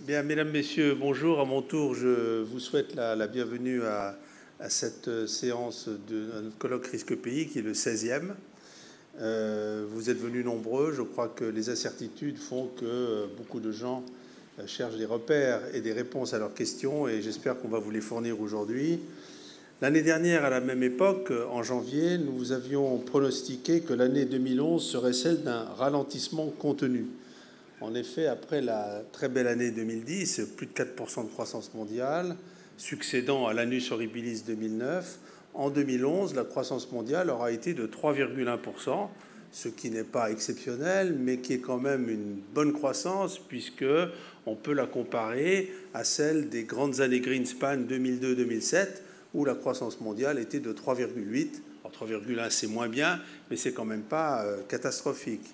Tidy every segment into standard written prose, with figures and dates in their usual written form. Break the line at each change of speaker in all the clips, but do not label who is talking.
Bien, mesdames, messieurs, bonjour. À mon tour, je vous souhaite la bienvenue à cette séance de notre colloque Risque Pays, qui est le 16e. Vous êtes venus nombreux. Je crois que les incertitudes font que beaucoup de gens cherchent des repères et des réponses à leurs questions, et j'espère qu'on va vous les fournir aujourd'hui. L'année dernière, à la même époque, en janvier, nous vous avions pronostiqué que l'année 2011 serait celle d'un ralentissement contenu. En effet, après la très belle année 2010, plus de 4% de croissance mondiale, succédant à l'annus horribilis 2009, en 2011, la croissance mondiale aura été de 3,1%, ce qui n'est pas exceptionnel, mais qui est quand même une bonne croissance, puisque on peut la comparer à celle des grandes années Greenspan 2002-2007, où la croissance mondiale était de 3,8. Alors 3,1, c'est moins bien, mais c'est quand même pas catastrophique.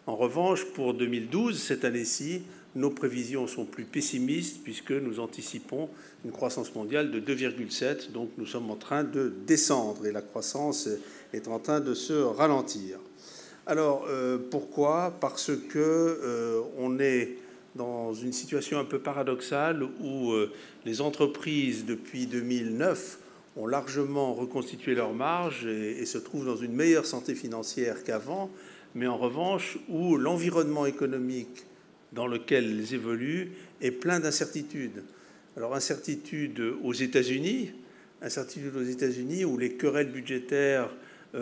En revanche, pour 2012, cette année-ci, nos prévisions sont plus pessimistes puisque nous anticipons une croissance mondiale de 2,7. Donc nous sommes en train de descendre et la croissance est en train de se ralentir. Alors pourquoi? Parce que on est dans une situation un peu paradoxale où les entreprises, depuis 2009, ont largement reconstitué leurs marges et se trouvent dans une meilleure santé financière qu'avant, mais en revanche où l'environnement économique dans lequel elles évoluent est plein d'incertitudes. Alors incertitude aux États-Unis où les querelles budgétaires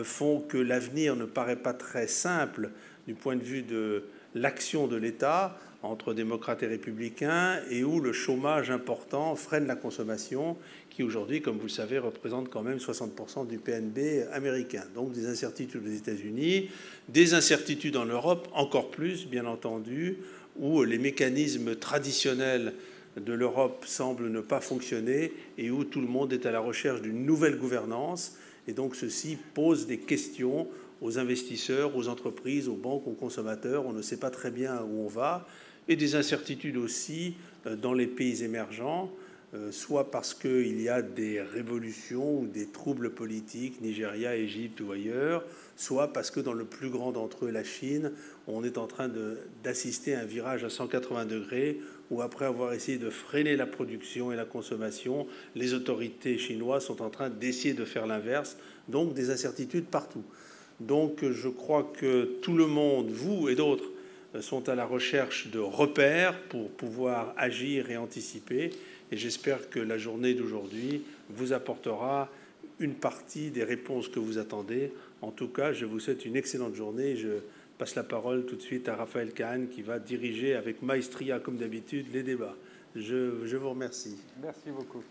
font que l'avenir ne paraît pas très simple du point de vue de l'action de l'État entre démocrates et républicains, et où le chômage important freine la consommation, qui aujourd'hui, comme vous le savez, représente quand même 60% du PNB américain. Donc des incertitudes aux États-Unis, des incertitudes en Europe, encore plus, bien entendu, où les mécanismes traditionnels de l'Europe semblent ne pas fonctionner et où tout le monde est à la recherche d'une nouvelle gouvernance. Et donc ceci pose des questions aux investisseurs, aux entreprises, aux banques, aux consommateurs. On ne sait pas très bien où on va. Et des incertitudes aussi dans les pays émergents, soit parce qu'il y a des révolutions ou des troubles politiques, Nigeria, Égypte ou ailleurs, soit parce que dans le plus grand d'entre eux, la Chine, on est en train d'assister à un virage à 180 degrés, où après avoir essayé de freiner la production et la consommation, les autorités chinoises sont en train d'essayer de faire l'inverse, donc des incertitudes partout. Donc je crois que tout le monde, vous et d'autres, sont à la recherche de repères pour pouvoir agir et anticiper. Et j'espère que la journée d'aujourd'hui vous apportera une partie des réponses que vous attendez. En tout cas, je vous souhaite une excellente journée. Je passe la parole tout de suite à Raphaël Kahn qui va diriger avec maestria, comme d'habitude, les débats. Je vous remercie.
Merci beaucoup.